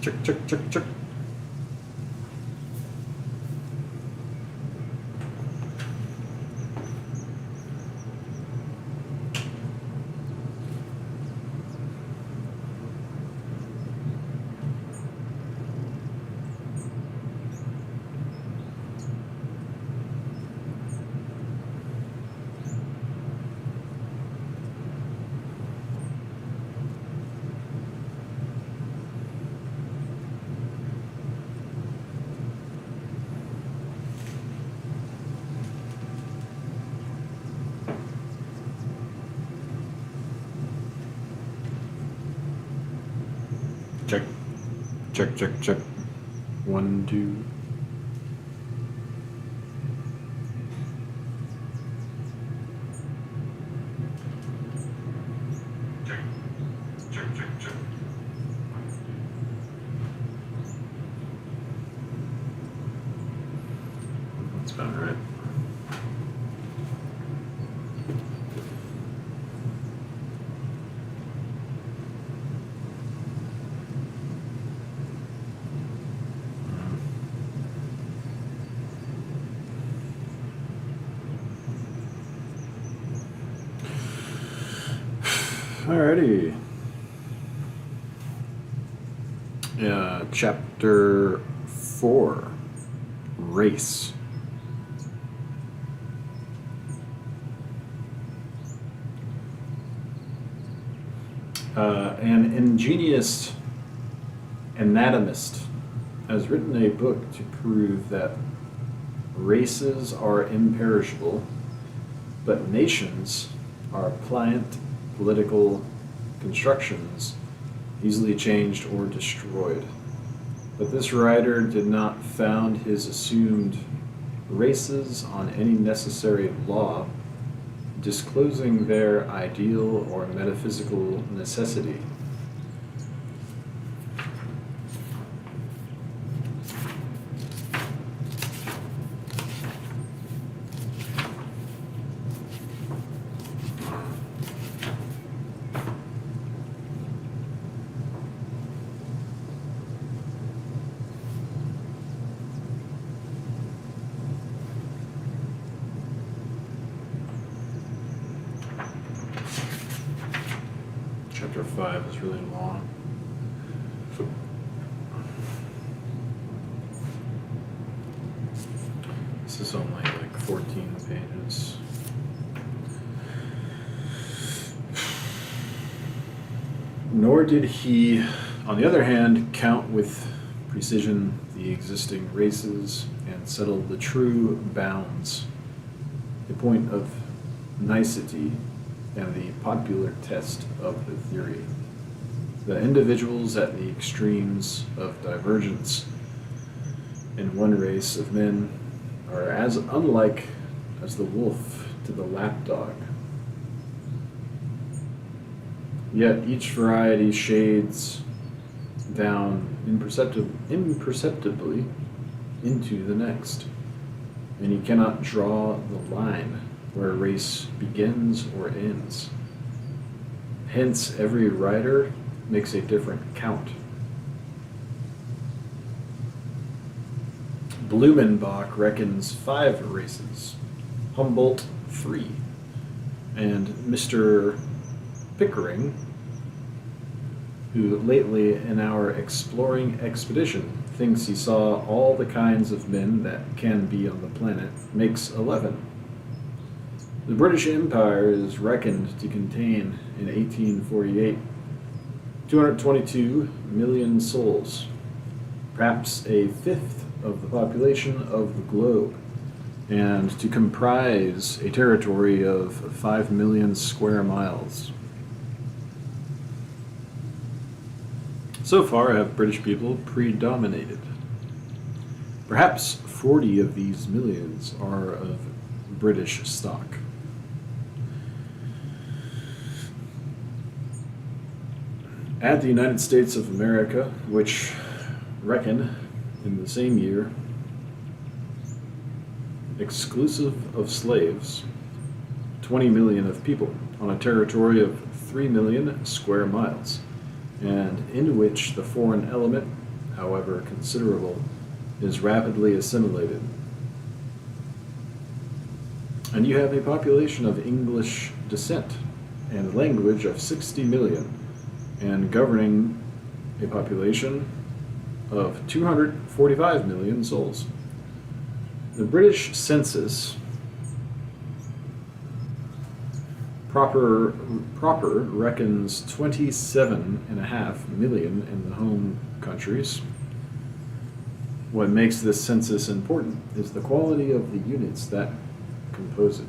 Check, check, check, check. Check, check, check, check. 1, 2. Check, check, check, check. That's about right. Alrighty. Chapter 4, Race. An ingenious anatomist has written a book to prove that races are imperishable, but nations are pliant political constructions easily changed or destroyed. But this writer did not found his assumed races on any necessary law, disclosing their ideal or metaphysical necessity. Chapter 5 is really long. This is only like 14 pages. Nor did he, on the other hand, count with precision the existing races and settle the true bounds, the point of nicety and the popular test of the theory. The individuals at the extremes of divergence in one race of men are as unlike as the wolf to the lapdog. Yet each variety shades down imperceptibly into the next, and you cannot draw the line where a race begins or ends. Hence, every rider makes a different count. Blumenbach reckons 5 races, Humboldt 3, and Mr. Pickering, who lately in our exploring expedition thinks he saw all the kinds of men that can be on the planet, makes 11. The British Empire is reckoned to contain, in 1848, 222 million souls, perhaps a fifth of the population of the globe, and to comprise a territory of 5 million square miles. So far have British people predominated. Perhaps 40 of these millions are of British stock. Add the United States of America, which reckon in the same year, exclusive of slaves, 20 million of people on a territory of 3 million square miles, and in which the foreign element however considerable, is rapidly assimilated. And you have a population of English descent and language of 60 million, and governing a population of 245 million souls. The British census proper reckons 27.5 million in the home countries. What makes this census important is the quality of the units that compose it.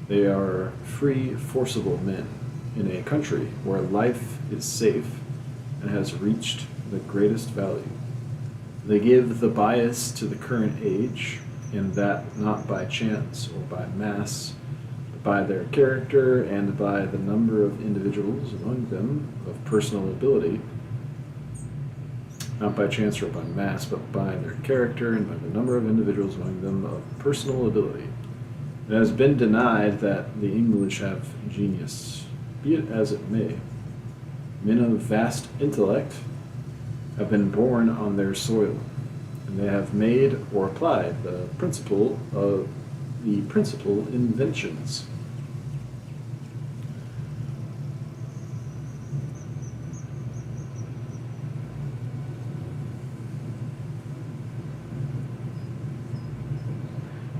They are free, forcible men in a country where life is safe and has reached the greatest value. They give the bias to the current age, in that not by chance or by mass, but by their character and by the number of individuals among them of personal ability. Not by chance or by mass, but by their character and by the number of individuals among them of personal ability. It has been denied that the English have genius, be it as it may. Men of vast intellect have been born on their soil, and they have made or applied the principal inventions.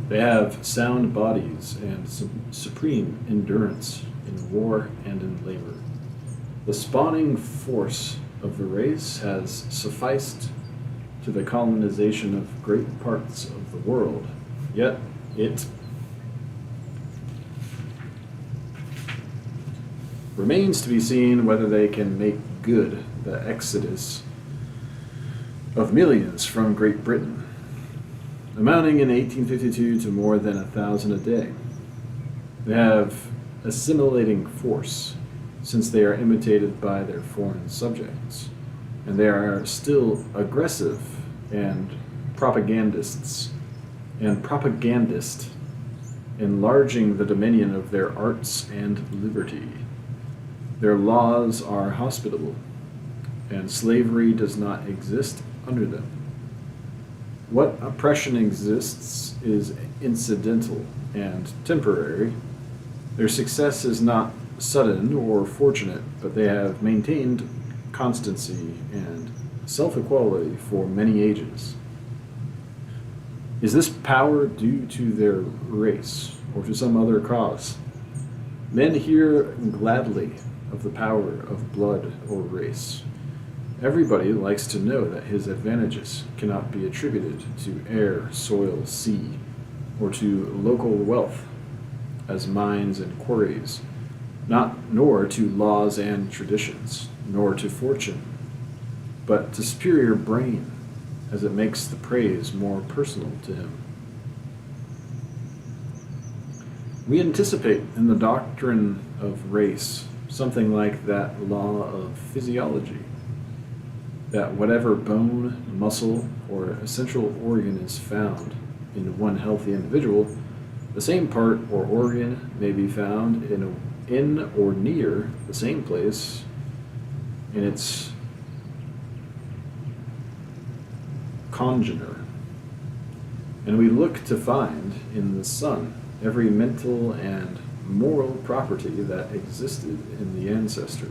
They have sound bodies and supreme endurance in war and in labor. The spawning force of the race has sufficed to the colonization of great parts of the world, yet it remains to be seen whether they can make good the exodus of millions from Great Britain, amounting in 1852 to more than 1,000 a day. They have assimilating force, since they are imitated by their foreign subjects, and they are still aggressive and propagandist, enlarging the dominion of their arts and liberty. Their laws are hospitable, and slavery does not exist under them. What oppression exists is incidental and temporary. Their success is not sudden or fortunate, but they have maintained constancy and self-equality for many ages. Is this power due to their race or to some other cause? Men hear gladly of the power of blood or race. Everybody likes to know that his advantages cannot be attributed to air, soil, sea, or to local wealth, as mines and quarries, nor to laws and traditions, nor to fortune, but to superior brain, as it makes the praise more personal to him. We anticipate in the doctrine of race something like that law of physiology, that whatever bone, muscle, or essential organ is found in one healthy individual, the same part or organ may be found in or near the same place in its congener. And we look to find in the sun every mental and moral property that existed in the ancestor.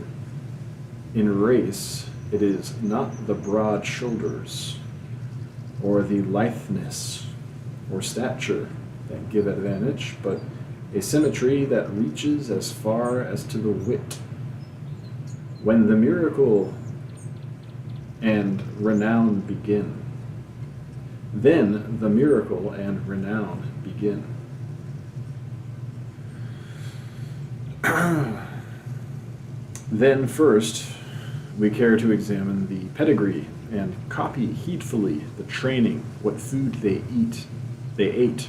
In race, it is not the broad shoulders or the litheness or stature that give advantage, but a symmetry that reaches as far as to the wit. When the miracle and renown begin, then the miracle and renown begin. Then first, we care to examine the pedigree and copy heedfully the training, what food they ate,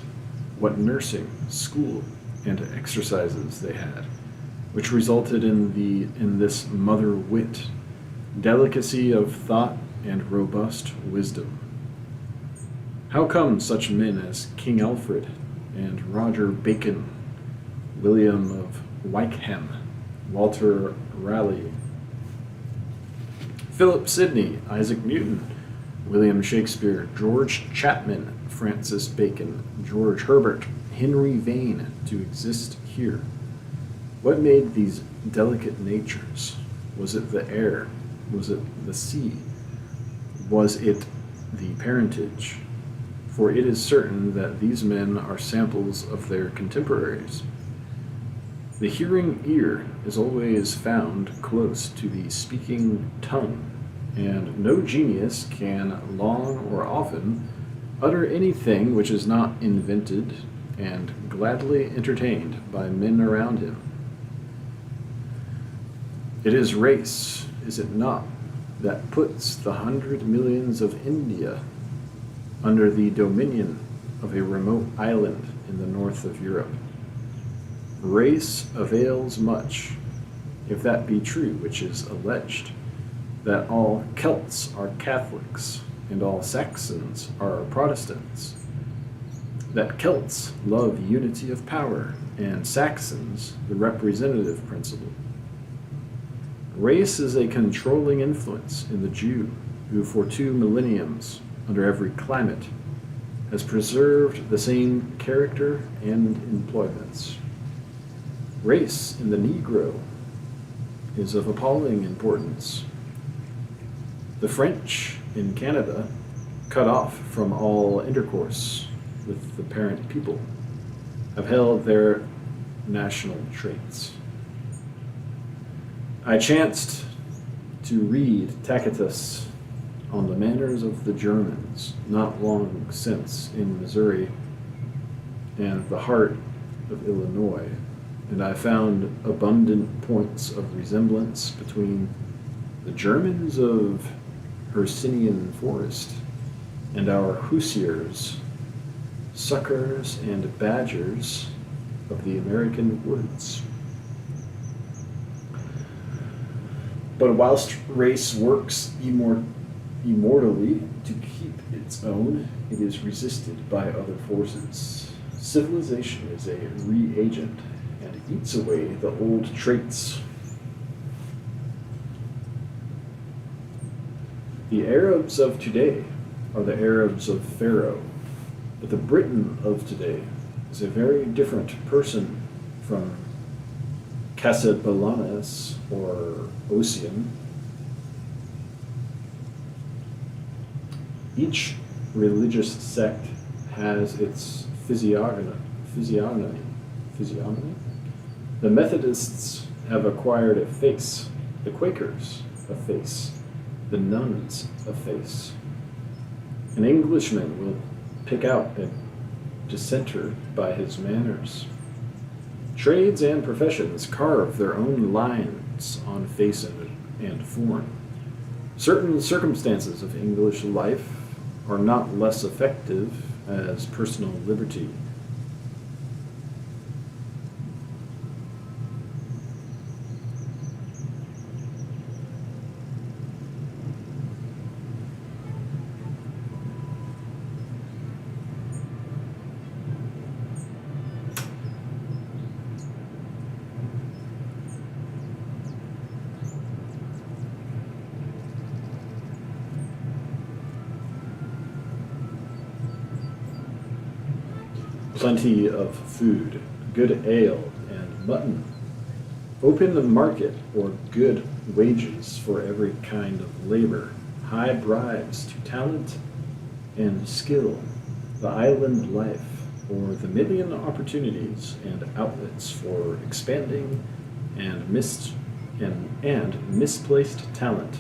what nursing, school, and exercises they had, which resulted in this mother wit, delicacy of thought, and robust wisdom. How come such men as King Alfred and Roger Bacon, William of Wykeham, Walter Raleigh, Philip Sidney, Isaac Newton, William Shakespeare, George Chapman, Francis Bacon, George Herbert, Henry Vane to exist here? What made these delicate natures? Was it the air? Was it the sea? Was it the parentage? For it is certain that these men are samples of their contemporaries. The hearing ear is always found close to the speaking tongue, and no genius can long or often utter anything which is not invented and gladly entertained by men around him. It is race, is it not, that puts the 100 millions of India under the dominion of a remote island in the north of Europe. Race avails much, if that be true which is alleged, that all Celts are Catholics, and all Saxons are Protestants, that Celts love unity of power, and Saxons the representative principle. Race is a controlling influence in the Jew, who for 2 millenniums, under every climate, has preserved the same character and employments. Race in the Negro is of appalling importance. The French in Canada, cut off from all intercourse with the parent people, have held their national traits. I chanced to read Tacitus on the manners of the Germans not long since in Missouri and the heart of Illinois, and I found abundant points of resemblance between the Germans of Hercynian Forest and our Hoosiers, suckers and badgers of the American woods. But whilst race works immortally to keep its own, it is resisted by other forces. Civilization is a reagent and eats away the old traits. The Arabs of today are the Arabs of Pharaoh, but the Briton of today is a very different person from Cassibelanus or Ossian. Each religious sect has its physiognomy. The Methodists have acquired a face, the Quakers a face, the nuns a face. An Englishman will pick out a dissenter by his manners. Trades and professions carve their own lines on face and form. Certain circumstances of English life are not less effective as personal liberty. Plenty of food, good ale and mutton, open market or good wages for every kind of labor, high bribes to talent and skill, the island life, or the million opportunities and outlets for expanding and misplaced talent,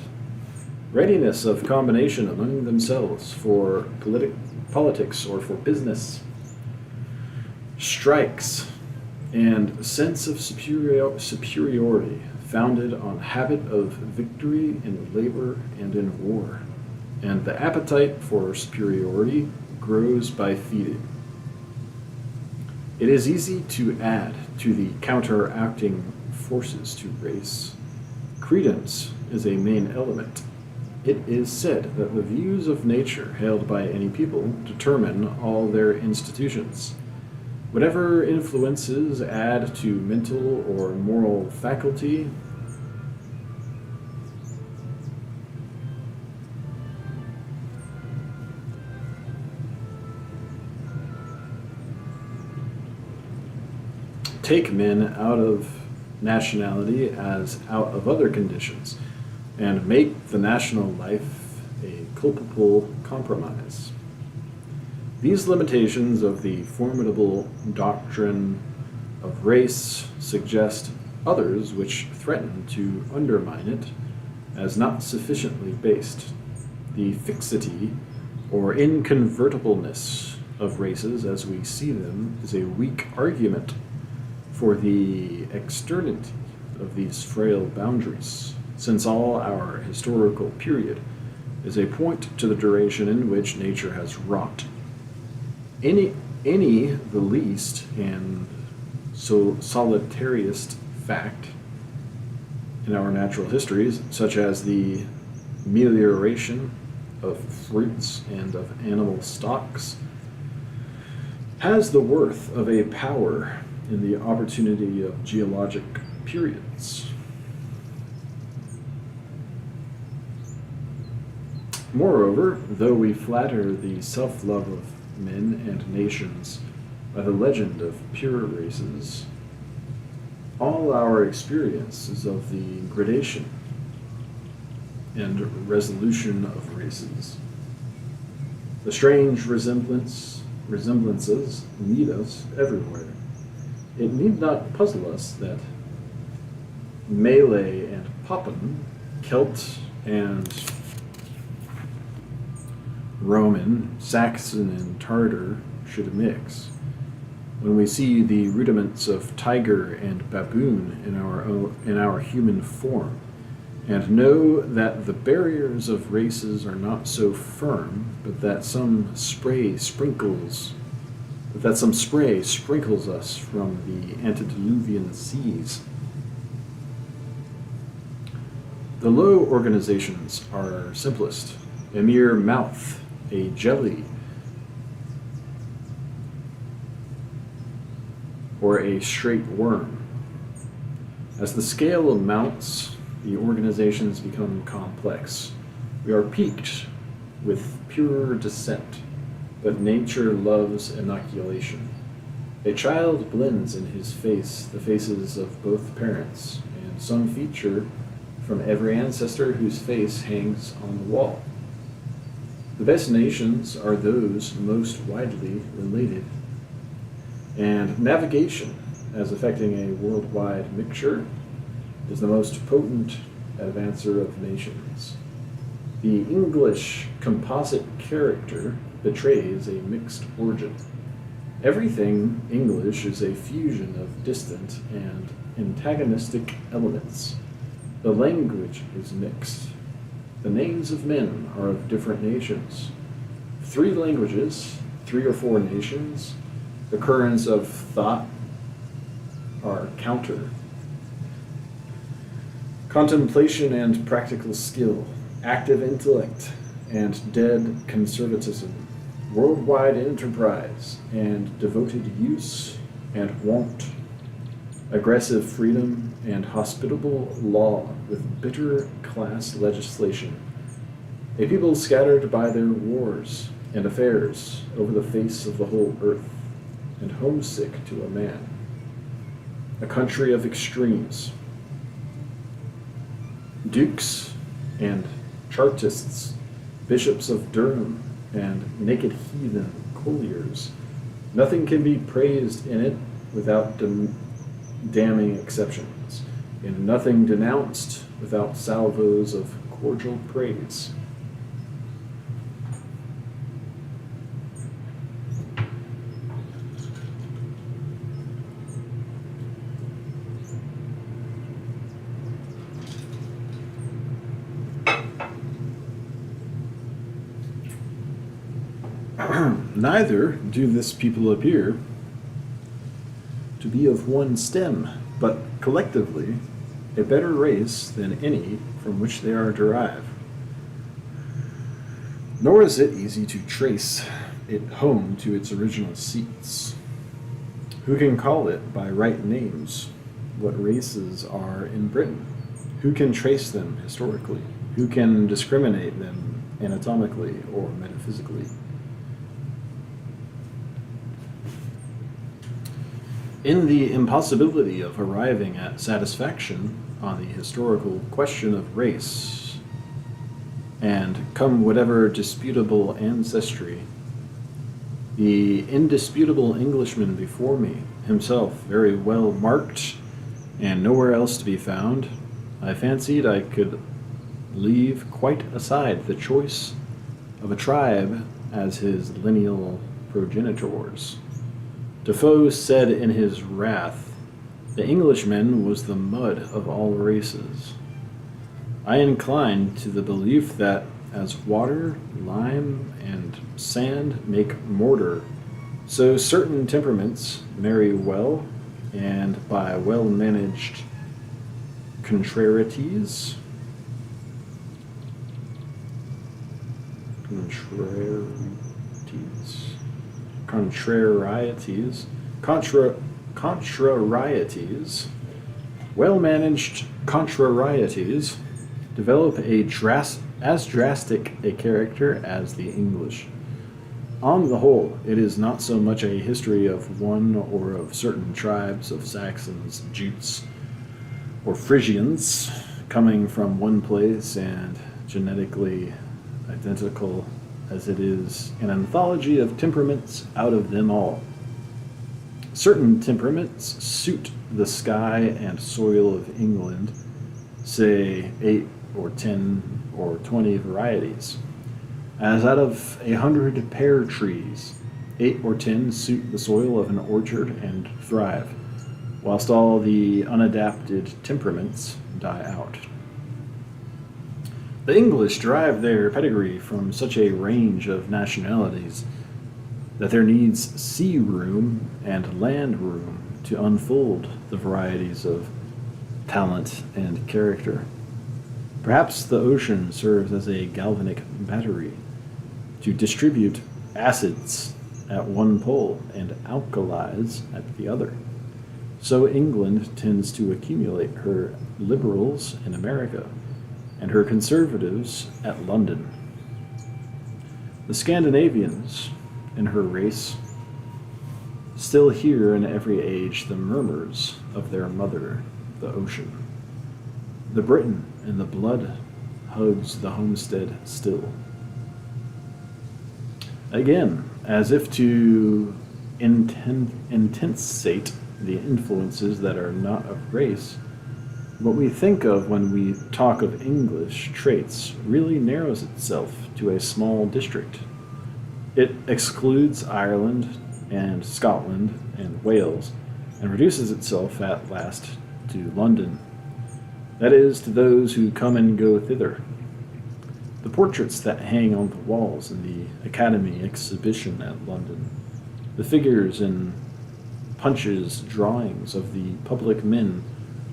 readiness of combination among themselves for politics or for business, strikes, and sense of superiority founded on habit of victory in labor and in war, and the appetite for superiority grows by feeding. It is easy to add to the counteracting forces to race. Credence is a main element. It is said that the views of nature held by any people determine all their institutions. Whatever influences add to mental or moral faculty take men out of nationality as out of other conditions, and make the national life a culpable compromise. These limitations of the formidable doctrine of race suggest others which threaten to undermine it as not sufficiently based. The fixity or inconvertibleness of races as we see them is a weak argument for the externity of these frail boundaries, since all our historical period is a point to the duration in which nature has wrought. Any the least and so solitariest fact in our natural histories, such as the melioration of fruits and of animal stocks, has the worth of a power in the opportunity of geologic periods. Moreover, though we flatter the self-love of men and nations by the legend of pure races, all our experience is of the gradation and resolution of races. The strange resemblances meet us everywhere. It need not puzzle us that Malay and Papan, Celt and Roman, Saxon and Tartar should mix, when we see the rudiments of tiger and baboon in our human form, and know that the barriers of races are not so firm, but that some spray sprinkles us from the antediluvian seas. The low organizations are simplest, a mere mouth, a jelly, or a straight worm. As the scale mounts, the organizations become complex. We are piqued with pure descent, but nature loves inoculation. A child blends in his face the faces of both parents, and some feature from every ancestor whose face hangs on the wall. The best nations are those most widely related, and navigation, as affecting a worldwide mixture, is the most potent advancer of nations. The English composite character betrays a mixed origin. Everything English is a fusion of distant and antagonistic elements. The language is mixed. The names of men are of different nations. 3 languages, 3 or 4 nations, the currents of thought are counter. Contemplation and practical skill, active intellect and dead conservatism, worldwide enterprise and devoted use and wont, aggressive freedom and hospitable law with bitter class legislation, a people scattered by their wars and affairs over the face of the whole earth, and homesick to a man, a country of extremes, dukes and chartists, bishops of Durham and naked heathen colliers. Nothing can be praised in it without damning exceptions, and nothing denounced without salvos of cordial praise. Neither do this people appear to be of one stem, but collectively a better race than any from which they are derived. Nor is it easy to trace it home to its original seats. Who can call it by right names what races are in Britain? Who can trace them historically? Who can discriminate them anatomically or metaphysically? In the impossibility of arriving at satisfaction on the historical question of race, and come whatever disputable ancestry, the indisputable Englishman before me, himself very well marked and nowhere else to be found, I fancied I could leave quite aside the choice of a tribe as his lineal progenitors. Defoe said in his wrath, "The Englishman was the mud of all races." I incline to the belief that as water, lime, and sand make mortar, so certain temperaments marry well, and by well-managed contrarieties, well-managed contrarieties develop as drastic a character as the English. On the whole, it is not so much a history of one or of certain tribes of Saxons, Jutes, or Frisians coming from one place and genetically identical as it is an anthology of temperaments out of them all. Certain temperaments suit the sky and soil of England, say 8 or 10 or 20 varieties. As out of 100 pear trees, 8 or 10 suit the soil of an orchard and thrive, whilst all the unadapted temperaments die out. The English derive their pedigree from such a range of nationalities that there needs sea room and land room to unfold the varieties of talent and character. Perhaps the ocean serves as a galvanic battery to distribute acids at one pole and alkalis at the other. So England tends to accumulate her liberals in America and her conservatives at London. The Scandinavians, in her race, still hear in every age the murmurs of their mother, the ocean. The Briton in the blood hugs the homestead still. Again, as if to intensate the influences that are not of race, what we think of when we talk of English traits really narrows itself to a small district. It excludes Ireland and Scotland and Wales, and reduces itself at last to London. That is, to those who come and go thither. The portraits that hang on the walls in the Academy exhibition at London, the figures in Punch's drawings of the public men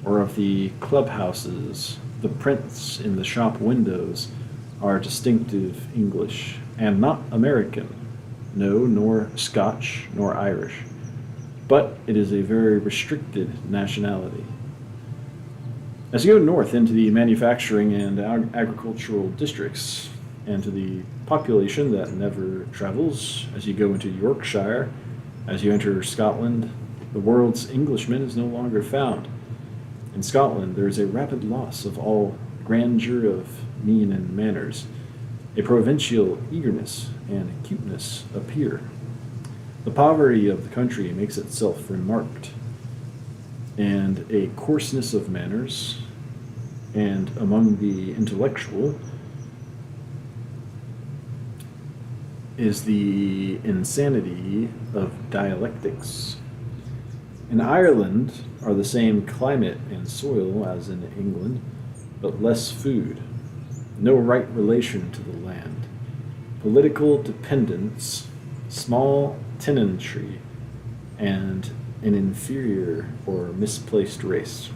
or of the clubhouses, the prints in the shop windows are distinctive English and not American, no, nor Scotch, nor Irish, but it is a very restricted nationality. As you go north into the manufacturing and agricultural districts, and to the population that never travels, as you go into Yorkshire, as you enter Scotland, the world's Englishman is no longer found. In Scotland, there is a rapid loss of all grandeur of mien and manners. A provincial eagerness and cuteness appear. The poverty of the country makes itself remarked, and a coarseness of manners, and among the intellectual is the insanity of dialectics. In Ireland are the same climate and soil as in England, but less food, no right relation to the land, political dependence, small tenantry, and an inferior or misplaced race.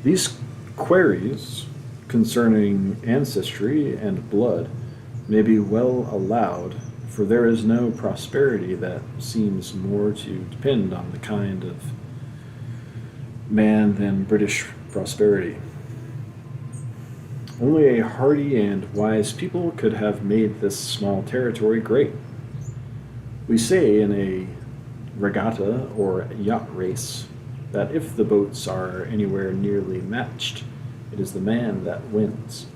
These queries concerning ancestry and blood may be well allowed, for there is no prosperity that seems more to depend on the kind of man than British prosperity. Only a hardy and wise people could have made this small territory great. We say in a regatta or yacht race that if the boats are anywhere nearly matched, it is the man that wins.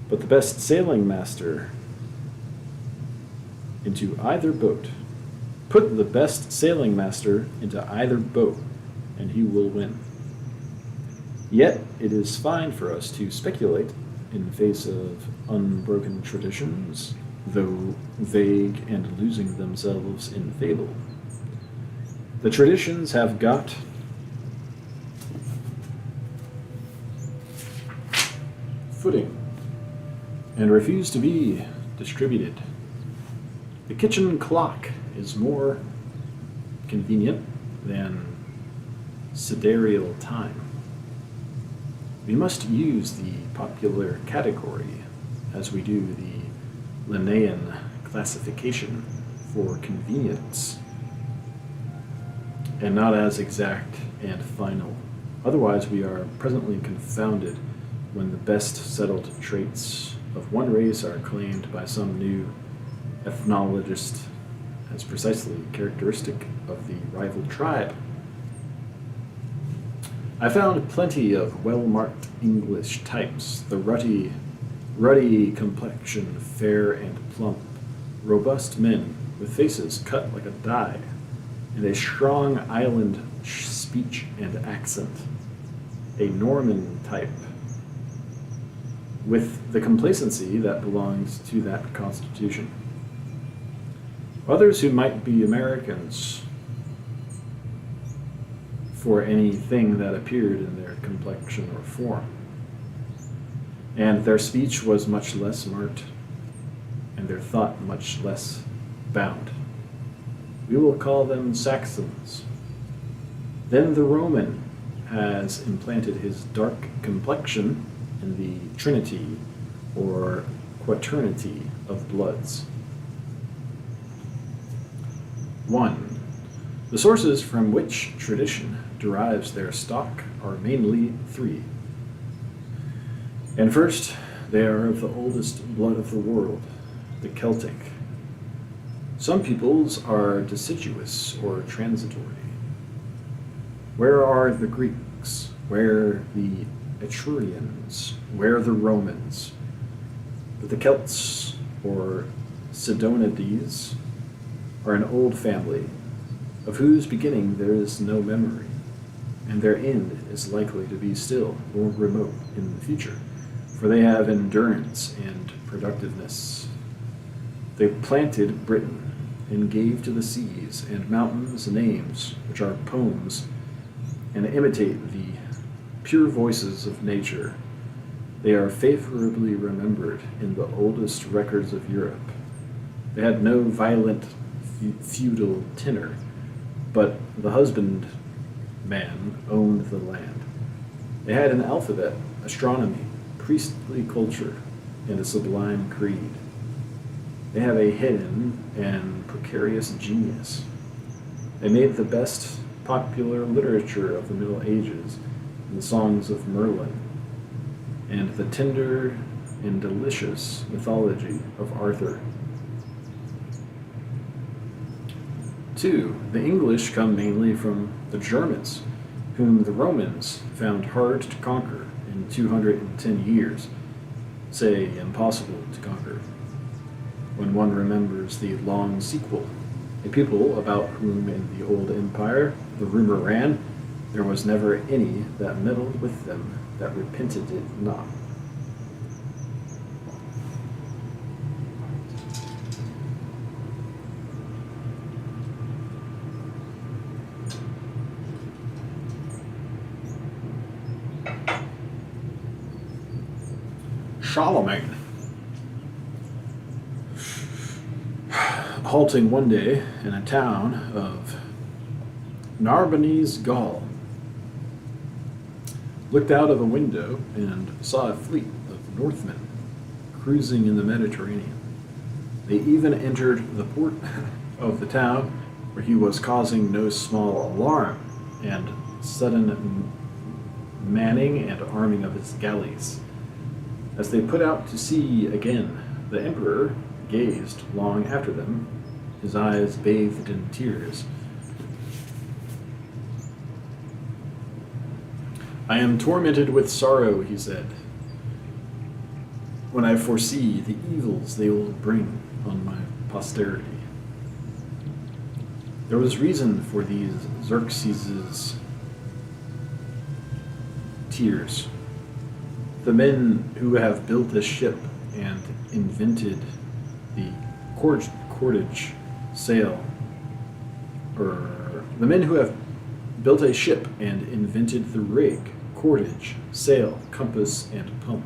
But the best sailing master into either boat, put the best sailing master into either boat, and he will win. Yet it is fine for us to speculate in the face of unbroken traditions, though vague and losing themselves in fable. The traditions have got footing and refuse to be distributed. The kitchen clock is more convenient than sidereal time. We must use the popular category as we do the Linnaean classification for convenience, and not as exact and final. Otherwise, we are presently confounded when the best settled traits of one race are claimed by some new ethnologist as precisely characteristic of the rival tribe. I found plenty of well-marked English types, the ruddy complexion, fair and plump, robust men with faces cut like a die, and a strong island speech and accent, a Norman type, with the complacency that belongs to that constitution. Others who might be Americans for anything that appeared in their complexion or form. And their speech was much less marked, and their thought much less bound. We will call them Saxons. Then the Roman has implanted his dark complexion in the trinity or quaternity of bloods. 1. The sources from which tradition derives their stock are mainly 3. And first, they are of the oldest blood of the world, the Celtic. Some peoples are deciduous or transitory. Where are the Greeks? Where the Etrurians? Where the Romans? But the Celts, or Sidonides, are an old family, of whose beginning there is no memory, and their end is likely to be still more remote in the future, for they have endurance and productiveness. They planted Britain, and gave to the seas and mountains names which are poems, and imitate the pure voices of nature. They are favorably remembered in the oldest records of Europe. They had no violent feudal tenor, but the husbandman owned the land. They had an alphabet, astronomy, priestly culture, and a sublime creed. They have a hidden and precarious genius. They made the best popular literature of the Middle Ages in the songs of Merlin, and the tender and delicious mythology of Arthur. 2. The English come mainly from the Germans, whom the Romans found hard to conquer in 210 years, say impossible to conquer. When one remembers the long sequel, a people about whom in the old empire the rumor ran, there was never any that meddled with them that repented it not. Charlemagne, halting one day in a town of Narbonese, Gaul, looked out of a window and saw a fleet of Northmen cruising in the Mediterranean. They even entered the port of the town, where he was causing no small alarm and sudden manning and arming of his galleys. As they put out to sea again, the emperor gazed long after them, his eyes bathed in tears. "I am tormented with sorrow," he said, "when I foresee the evils they will bring on my posterity." There was reason for these Xerxes' tears. The men who have built a ship and invented the cordage sail, or the men who have built a ship and invented the rig, cordage, sail, compass, and pump,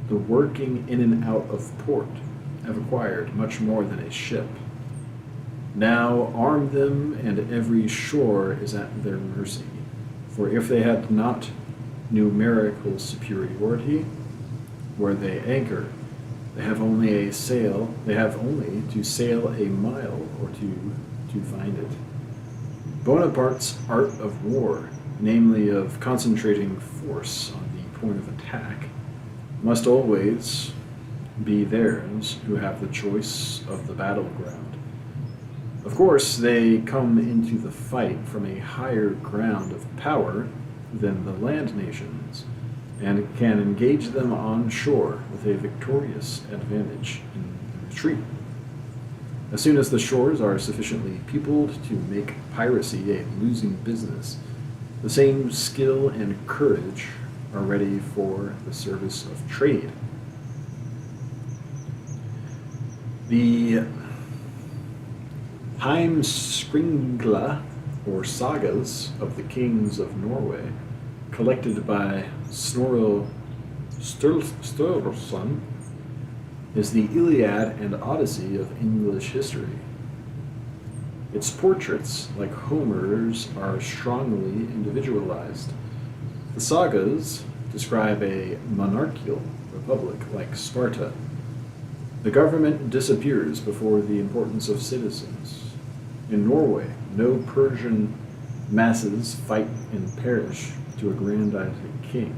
the working in and out of port, have acquired much more than a ship. Now arm them, and every shore is at their mercy. For if they had not numerical superiority where they anchor, they have only to sail a mile or two to find it. Bonaparte's art of war, namely of concentrating force on the point of attack, must always be theirs who have the choice of the battleground. Of course, they come into the fight from a higher ground of power than the land nations, and can engage them on shore with a victorious advantage in the retreat. As soon as the shores are sufficiently peopled to make piracy a losing business, the same skill and courage are ready for the service of trade. The Heimskringla, or sagas, of the kings of Norway, collected by Snorro Sturluson, is the Iliad and Odyssey of English history. Its portraits, like Homer's, are strongly individualized. The sagas describe a monarchical republic like Sparta. The government disappears before the importance of citizens. In Norway, no Persian masses fight and perish to aggrandize a king,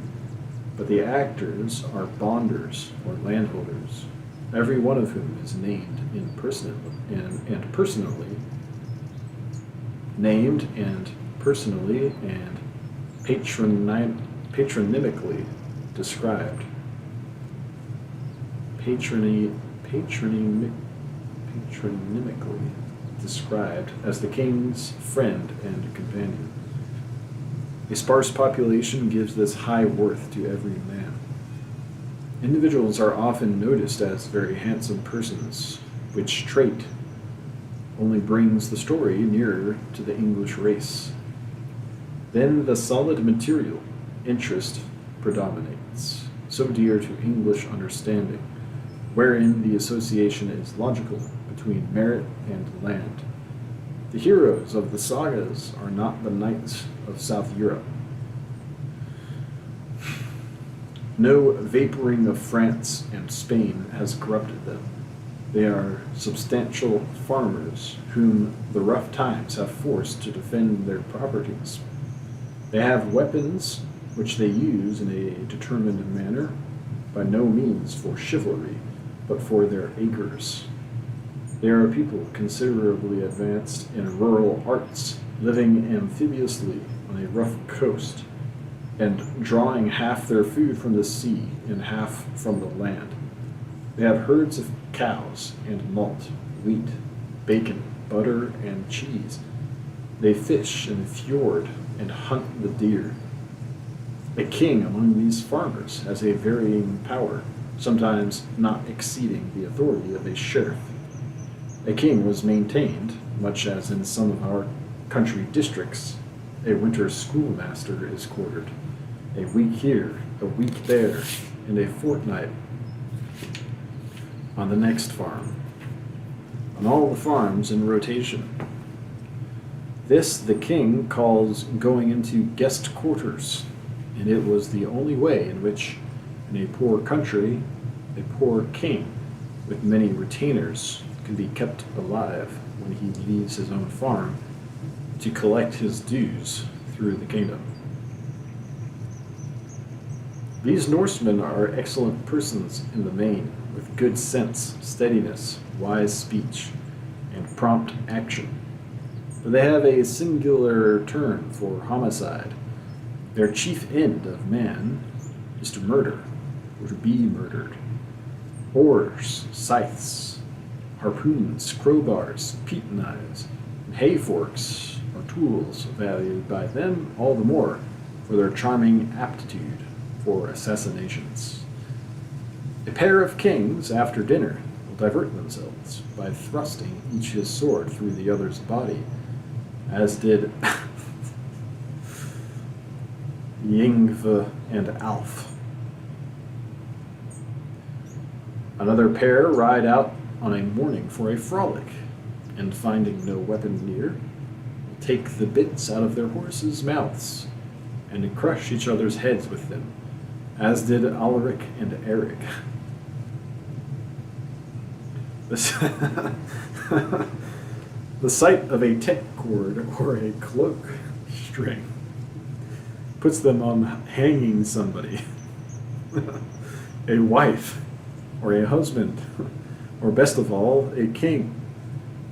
but the actors are bonders or landholders, every one of whom is named personally and patronymically described. Patronymically described as the king's friend and companion. A sparse population gives this high worth to every man. Individuals are often noticed as very handsome persons, which trait only brings the story nearer to the English race. Then the solid material interest predominates, so dear to English understanding, wherein the association is logical between merit and land. The heroes of the sagas are not the knights of South Europe. No vaporing of France and Spain has corrupted them. They are substantial farmers whom the rough times have forced to defend their properties. They have weapons which they use in a determined manner, by no means for chivalry, but for their acres. They are a people considerably advanced in rural arts, living amphibiously on a rough coast, and drawing half their food from the sea and half from the land. They have herds of cows and malt, wheat, bacon, butter, and cheese. They fish in the fjord and hunt the deer. A king among these farmers has a varying power, sometimes not exceeding the authority of a sheriff. A king was maintained, much as in some of our country districts, a winter schoolmaster is quartered, a week here, a week there, and a fortnight on the next farm, on all the farms in rotation. This the king calls going into guest quarters, and it was the only way in which, in a poor country, a poor king with many retainers can be kept alive when he leaves his own farm to collect his dues through the kingdom. These Norsemen are excellent persons in the main, with good sense, steadiness, wise speech, and prompt action. But they have a singular turn for homicide. Their chief end of man is to murder, or to be murdered. Oars, scythes, harpoons, crowbars, peat knives, and hay forks are tools valued by them all the more for their charming aptitude for assassinations. A pair of kings, after dinner, will divert themselves by thrusting each his sword through the other's body, as did Yngve and Alf. Another pair ride out on a morning for a frolic, and finding no weapon near, will take the bits out of their horses' mouths and crush each other's heads with them, as did Alaric and Eric. The sight of a tent cord or a cloak string puts them on hanging somebody, a wife, or a husband, or best of all, a king.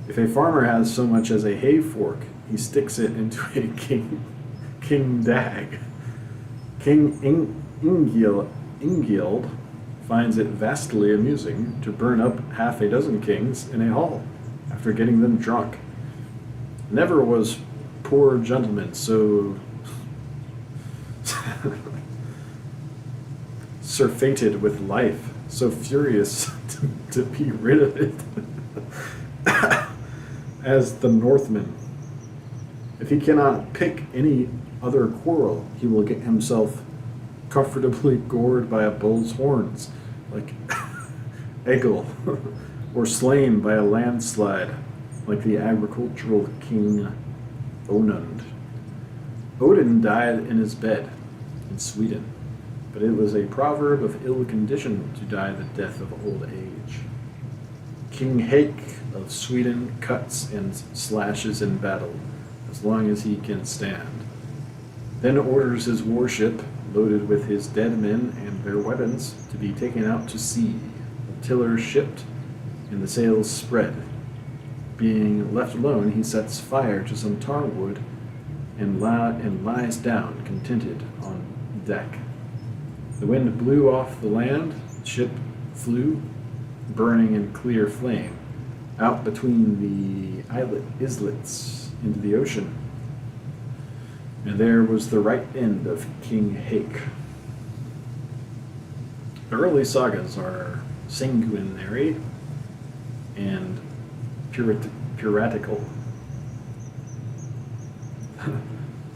If a farmer has so much as a hay fork, he sticks it into a king dag. King Ingild finds it vastly amusing to burn up half a dozen kings in a hall after getting them drunk. Never was poor gentleman so surfeited with life, so furious to be rid of it as the Northman. If he cannot pick any other quarrel, he will get himself comfortably gored by a bull's horns, like Egil, or slain by a landslide, like the agricultural king Onund. Odin died in his bed in Sweden, but it was a proverb of ill condition to die the death of old age. King Haek of Sweden cuts and slashes in battle as long as he can stand, then orders his warship, loaded with his dead men and their weapons, to be taken out to sea, the tiller shipped and the sails spread. Being left alone, he sets fire to some tar wood and lies down contented on deck. The wind blew off the land, the ship flew, burning in clear flame, out between the islets into the ocean. And there was the right end of King Haek. The early sagas are sanguinary and piratical.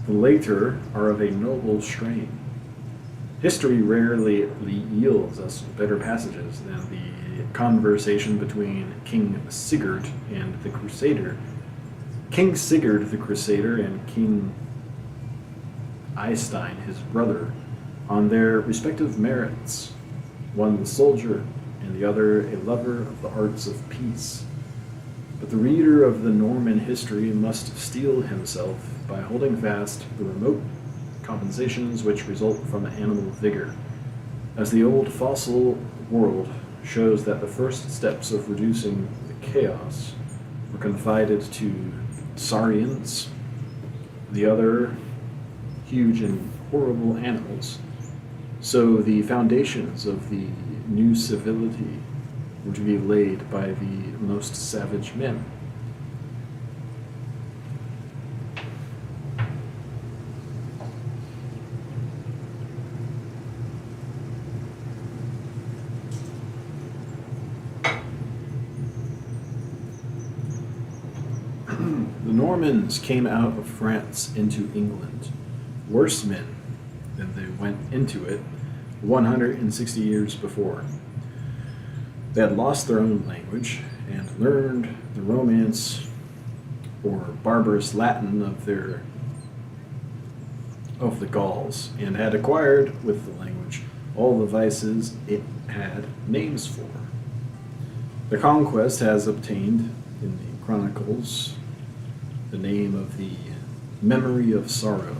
The later are of a noble strain. History rarely yields us better passages than the conversation between King Sigurd and the Crusader. King Sigurd the Crusader and King Eystein, his brother, on their respective merits, one the soldier and the other a lover of the arts of peace. But the reader of the Norman history must steel himself by holding fast the remote compensations which result from animal vigor, as the old fossil world shows that the first steps of reducing the chaos were confided to saurians, the other huge and horrible animals. So the foundations of the new civility were to be laid by the most savage men. The Normans came out of France into England, worse men than they went into it 160 years before. They had lost their own language and learned the Romance or barbarous Latin of the Gauls, and had acquired with the language all the vices it had names for. The conquest has obtained in the chronicles the name of the Memory of Sorrow.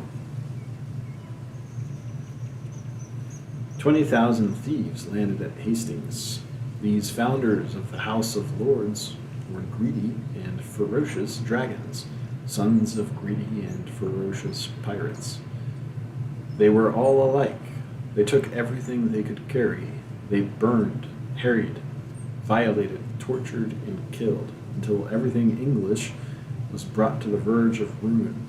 20,000 thieves landed at Hastings. These founders of the House of Lords were greedy and ferocious dragons, sons of greedy and ferocious pirates. They were all alike. They took everything they could carry. They burned, harried, violated, tortured, and killed until everything English was brought to the verge of ruin.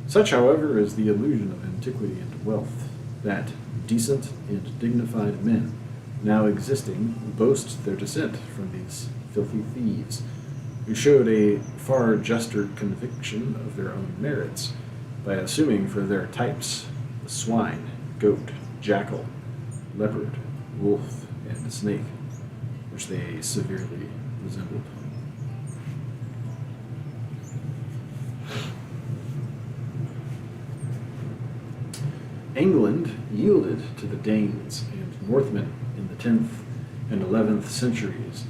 Such, however, is the illusion of antiquity and wealth, that decent and dignified men, now existing, boast their descent from these filthy thieves, who showed a far juster conviction of their own merits by assuming for their types the swine, goat, jackal, leopard, wolf, and snake, which they severely resembled. England yielded to the Danes and Northmen in the 10th and 11th centuries,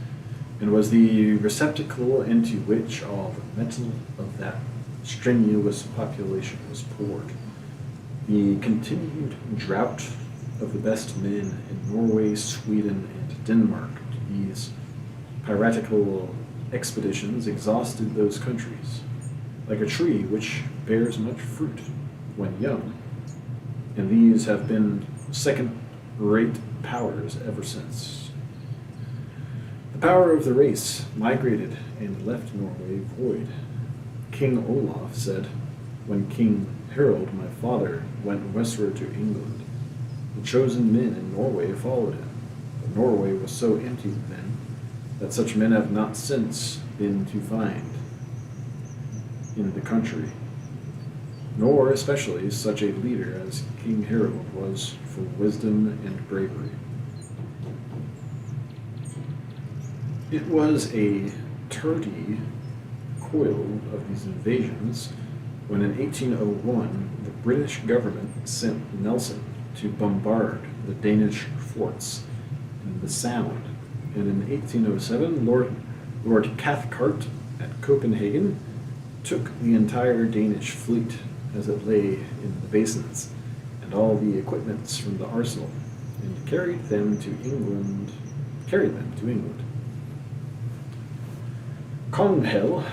and was the receptacle into which all the metal of that strenuous population was poured. The continued drought of the best men in Norway, Sweden, and Denmark to these piratical expeditions exhausted those countries, like a tree which bears much fruit when young, and these have been second-rate powers ever since. The power of the race migrated and left Norway void. King Olaf said, when King Harold, my father, went westward to England, the chosen men in Norway followed him. But Norway was so empty then that such men have not since been to find in the country, nor especially such a leader as King Harold was for wisdom and bravery. It was a tardy coil of these invasions when in 1801 the British government sent Nelson to bombard the Danish forts in the Sound, and in 1807 Lord Cathcart at Copenhagen took the entire Danish fleet as it lay in the basins and all the equipments from the arsenal, and carried them to England. Konghelle,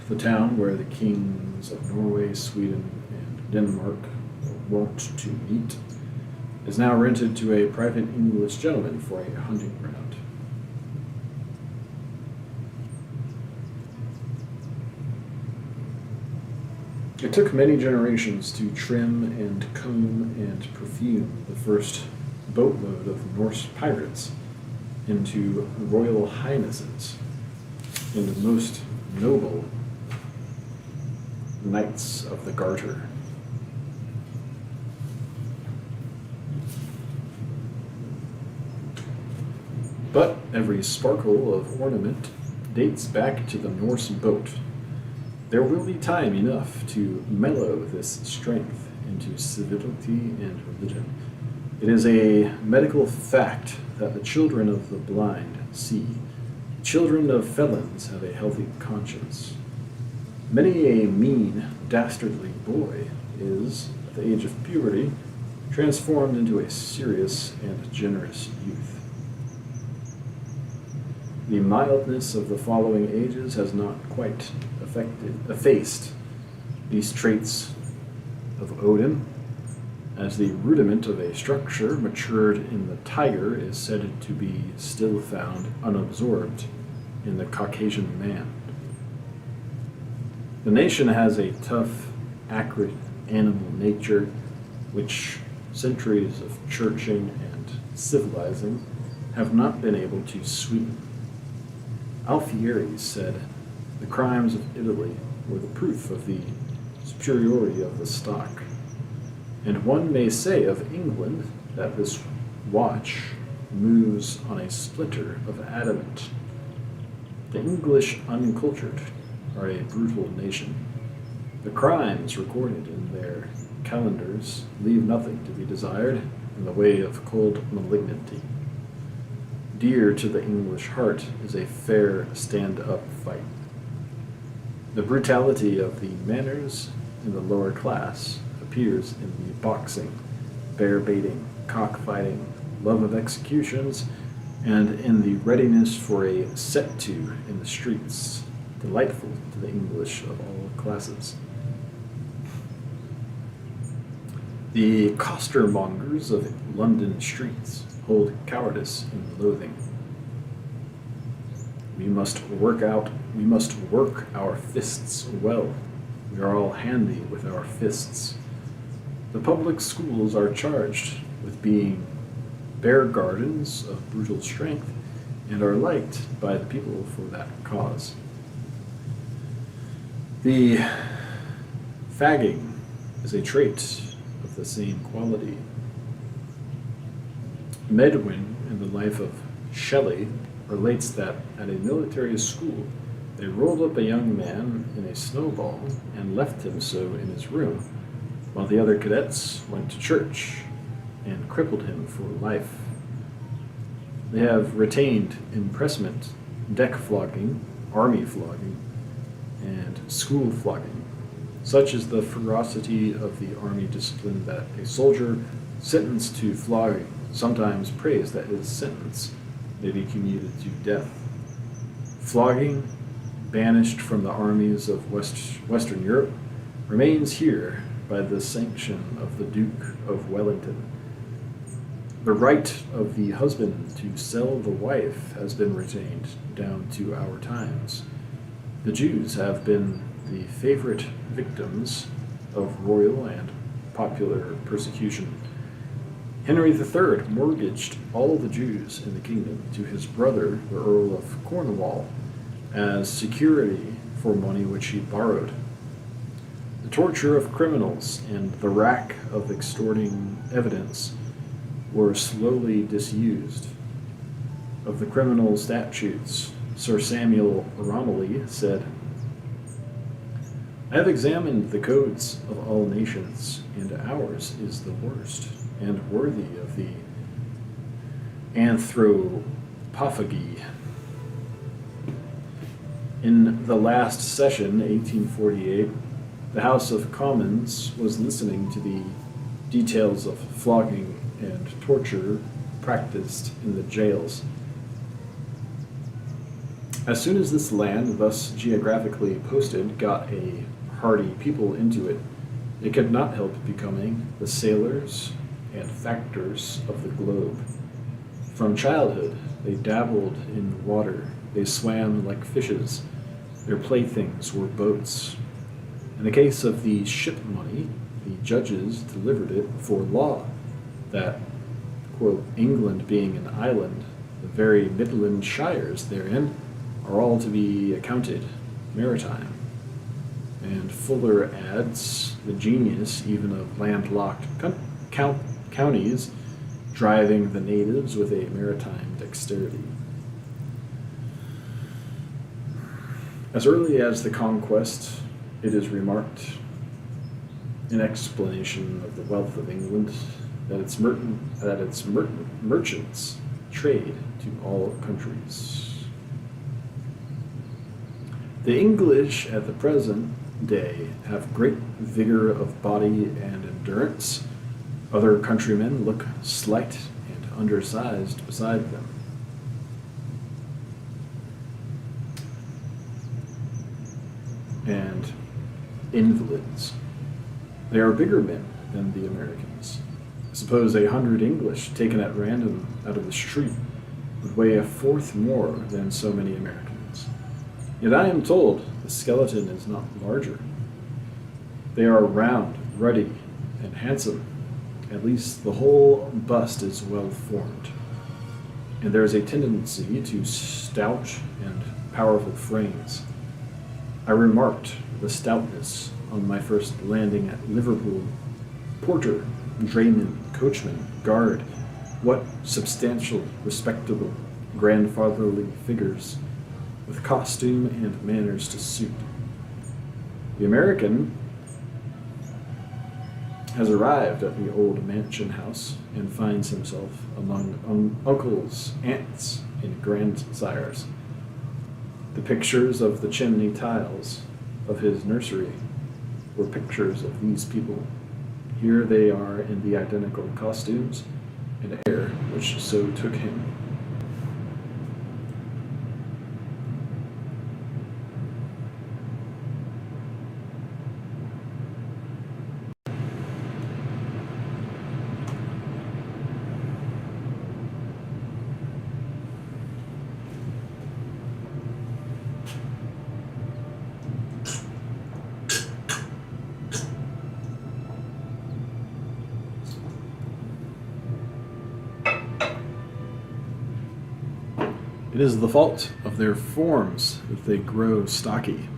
the town where the kings of Norway, Sweden, and Denmark were wont to meet, is now rented to a private English gentleman for a hunting ground. It took many generations to trim and comb and perfume the first boatload of Norse pirates into royal highnesses and most noble knights of the Garter. But every sparkle of ornament dates back to the Norse boat. There will be time enough to mellow this strength into civility and religion. It is a medical fact that the children of the blind see. Children of felons have a healthy conscience. Many a mean, dastardly boy is, at the age of puberty, transformed into a serious and generous youth. The mildness of the following ages has not quite effaced these traits of Odin, as the rudiment of a structure matured in the tiger is said to be still found unabsorbed in the Caucasian man. The nation has a tough, acrid animal nature which centuries of churching and civilizing have not been able to sweeten. Alfieri said, the crimes of Italy were the proof of the superiority of the stock. And one may say of England that this watch moves on a splinter of adamant. The English uncultured are a brutal nation. The crimes recorded in their calendars leave nothing to be desired in the way of cold malignity. Dear to the English heart is a fair stand-up fight. The brutality of the manners in the lower class appears in the boxing, bear baiting, cockfighting, love of executions, and in the readiness for a set-to in the streets, delightful to the English of all classes. The costermongers of London streets hold cowardice in loathing. We must work our fists well. We are all handy with our fists. The public schools are charged with being bear gardens of brutal strength and are liked by the people for that cause. The fagging is a trait of the same quality. Medwin, in the life of Shelley, relates that at a military school they rolled up a young man in a snowball and left him so in his room, while the other cadets went to church and crippled him for life. They have retained impressment, deck flogging, army flogging, and school flogging. Such is the ferocity of the army discipline that a soldier sentenced to flogging sometimes prays that his sentence may be commuted to death. Flogging, banished from the armies of Western Europe, remains here by the sanction of the Duke of Wellington. The right of the husband to sell the wife has been retained down to our times. The Jews have been the favorite victims of royal and popular persecution. Henry III mortgaged all the Jews in the kingdom to his brother, the Earl of Cornwall, as security for money which he borrowed. The torture of criminals and the rack of extorting evidence were slowly disused. Of the criminal statutes, Sir Samuel Romilly said, "I have examined the codes of all nations, and ours is the worst, and worthy of the anthropophagy." In the last session, 1848, the House of Commons was listening to the details of flogging and torture practiced in the jails. As soon as this land, thus geographically posted, got a hardy people into it, it could not help becoming the sailors and factors of the globe. From childhood, they dabbled in water, they swam like fishes, their playthings were boats. In the case of the ship money, the judges delivered it for law, that, quote, England being an island, the very Midland shires therein are all to be accounted maritime. And Fuller adds the genius even of landlocked counties driving the natives with a maritime dexterity. As early as the conquest, it is remarked in explanation of the wealth of England that its merchants trade to all countries. The English at the present day have great vigor of body and endurance. Other countrymen look slight and undersized beside them. And invalids. They are bigger men than the Americans. Suppose 100 English taken at random out of the street would weigh a fourth more than so many Americans. Yet I am told the skeleton is not larger. They are round, ruddy, and handsome. At least the whole bust is well formed. And there is a tendency to stout and powerful frames. I remarked the stoutness on my first landing at Liverpool. Porter, drayman, coachman, guard, what substantial, respectable, grandfatherly figures, with costume and manners to suit. The American has arrived at the old mansion house and finds himself among uncles, aunts, and grandsires. The pictures of the chimney tiles of his nursery were pictures of these people. Here they are in the identical costumes and air which so took him. It is the fault of their forms that they grow stocky.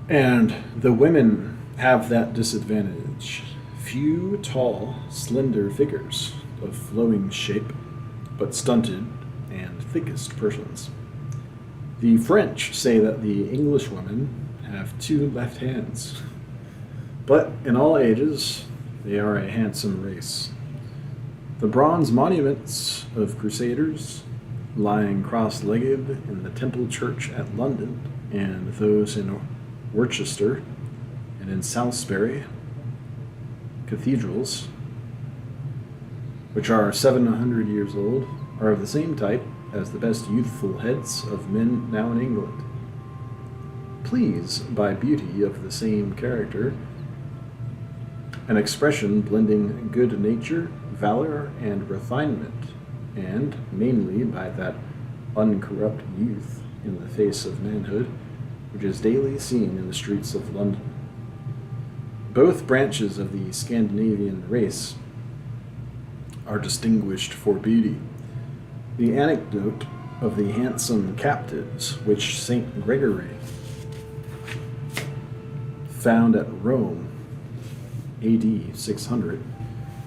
And the women have that disadvantage. Few tall, slender figures of flowing shape, but stunted and thickest persons. The French say that the English women have 2 left hands. But in all ages, they are a handsome race. The bronze monuments of crusaders lying cross-legged in the Temple Church at London, and those in Worcester and in Salisbury cathedrals, which are 700 years old, are of the same type as the best youthful heads of men now in England. Pleased by beauty of the same character, an expression blending good nature, valor, and refinement, and mainly by that uncorrupt youth in the face of manhood, which is daily seen in the streets of London. Both branches of the Scandinavian race are distinguished for beauty. The anecdote of the handsome captives which St. Gregory found at Rome, AD 600,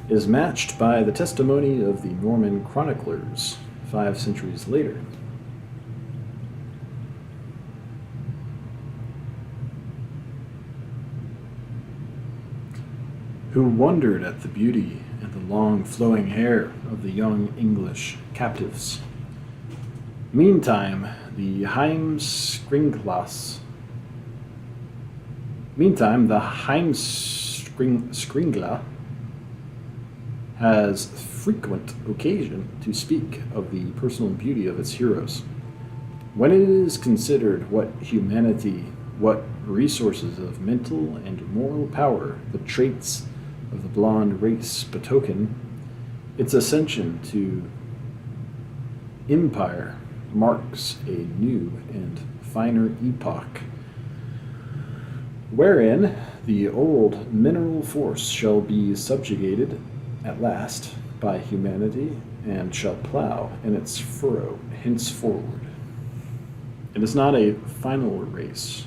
is matched by the testimony of the Norman chroniclers 5 centuries later. Who wondered at the beauty and the long flowing hair of the young English captives. Meantime, the Heimskringla has frequent occasion to speak of the personal beauty of its heroes. When it is considered what humanity, what resources of mental and moral power the traits of the blonde race betoken, its ascension to empire marks a new and finer epoch, wherein the old mineral force shall be subjugated at last by humanity and shall plow in its furrow henceforward. It is not a final race,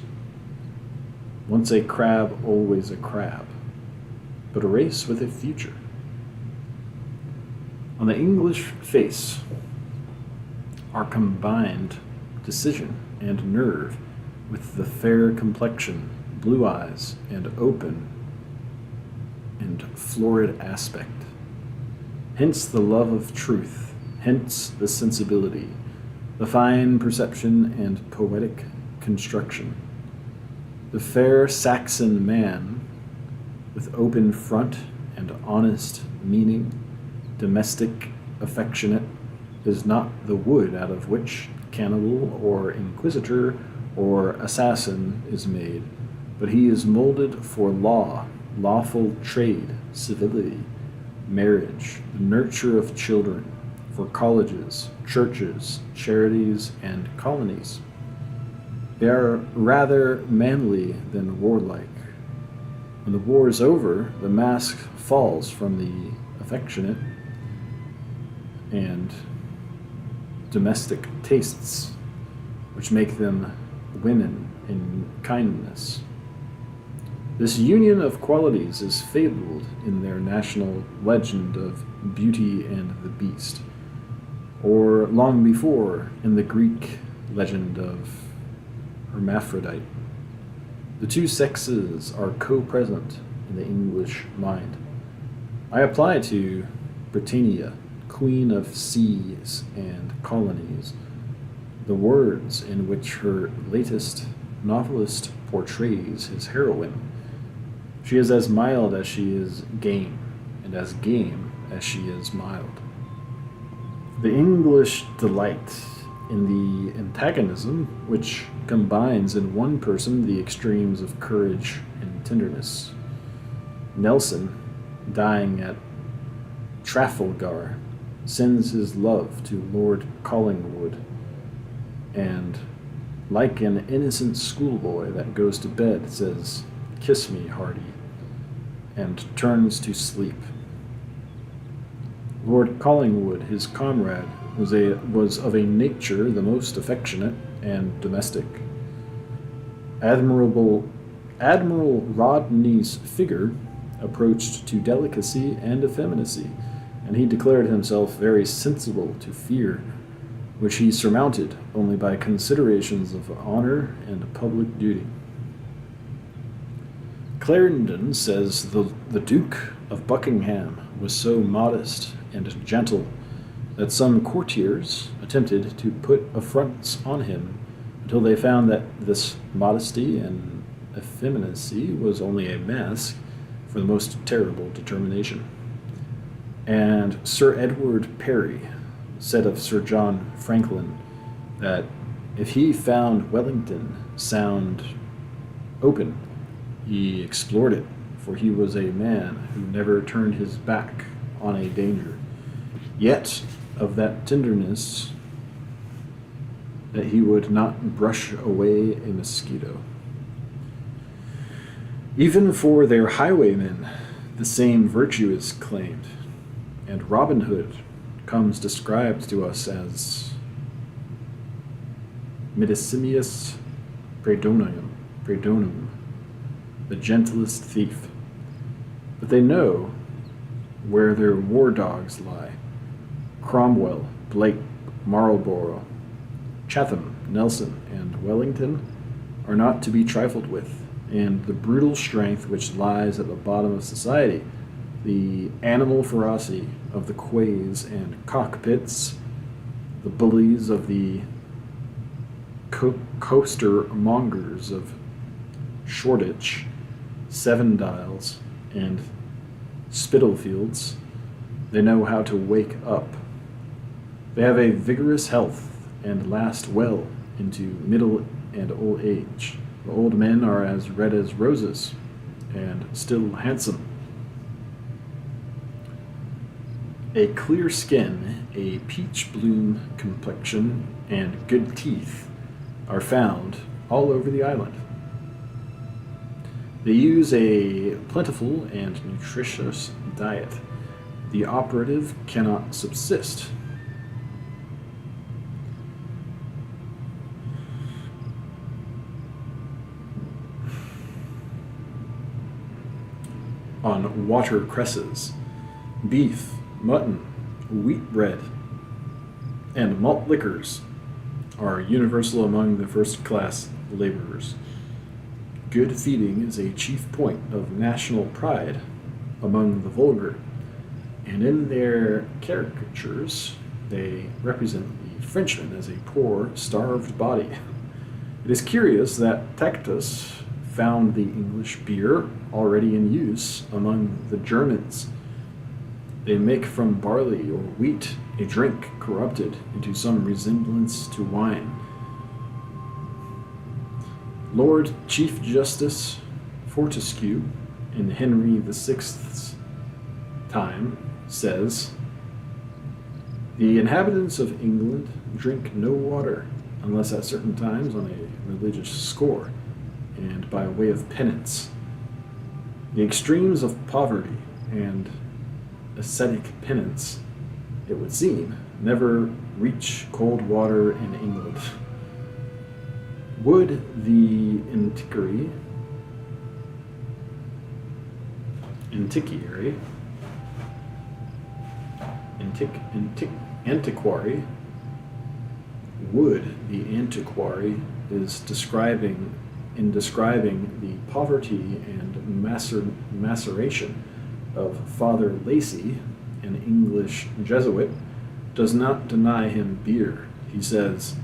once a crab, always a crab, but a race with a future. On the English face are combined decision and nerve with the fair complexion, blue eyes, and open and florid aspect. Hence the love of truth, hence the sensibility, the fine perception and poetic construction. The fair Saxon man, with open front and honest meaning, domestic, affectionate, is not the wood out of which cannibal or inquisitor or assassin is made, but he is molded for law, lawful trade, civility, marriage, the nurture of children, for colleges, churches, charities, and colonies. They are rather manly than warlike. When the war is over, the mask falls from the affectionate and domestic tastes, which make them women in kindness. This union of qualities is fabled in their national legend of Beauty and the Beast, or long before in the Greek legend of Hermaphrodite. The two sexes are co-present in the English mind. I apply to Britannia, queen of seas and colonies, the words in which her latest novelist portrays his heroine. She is as mild as she is game, and as game as she is mild. The English delight in the antagonism which combines in one person the extremes of courage and tenderness. Nelson, dying at Trafalgar, sends his love to Lord Collingwood, and, like an innocent schoolboy that goes to bed, says, "Kiss me, Hardy," and turns to sleep. Lord Collingwood, his comrade, was of a nature the most affectionate and domestic. Admiral Rodney's figure approached to delicacy and effeminacy, and he declared himself very sensible to fear, which he surmounted only by considerations of honor and public duty. Clarendon says the Duke of Buckingham was so modest and gentle that some courtiers attempted to put affronts on him until they found that this modesty and effeminacy was only a mask for the most terrible determination. And Sir Edward Perry said of Sir John Franklin that if he found Wellington Sound open, he explored it, for he was a man who never turned his back on a danger, yet of that tenderness that he would not brush away a mosquito. Even for their highwaymen, the same virtue is claimed, and Robin Hood comes described to us as Midicimius Predonum, the gentlest thief. But they know where their war dogs lie. Cromwell, Blake, Marlborough, Chatham, Nelson, and Wellington are not to be trifled with, and the brutal strength which lies at the bottom of society, the animal ferocity of the quays and cockpits, the bullies of the costermongers of Shoreditch, Seven Dials, and Spitalfields, they know how to wake up. They have a vigorous health and last well into middle and old age. The old men are as red as roses and still handsome. A clear skin, a peach bloom complexion, and good teeth are found all over the island. They use a plentiful and nutritious diet. The operative cannot subsist. On watercresses, beef, mutton, wheat bread, and malt liquors are universal among the first-class laborers. Good feeding is a chief point of national pride among the vulgar, and in their caricatures they represent the Frenchman as a poor, starved body. It is curious that Tacitus found the English beer already in use among the Germans. They make from barley or wheat a drink corrupted into some resemblance to wine. Lord Chief Justice Fortescue, in Henry VI's time, says, "The inhabitants of England drink no water unless at certain times on a religious score, and by way of penance. The extremes of poverty and ascetic penance, it would seem, never reach cold water in England. Would the antiquary is describing the poverty and maceration of Father Lacy, an English Jesuit, does not deny him beer. He says,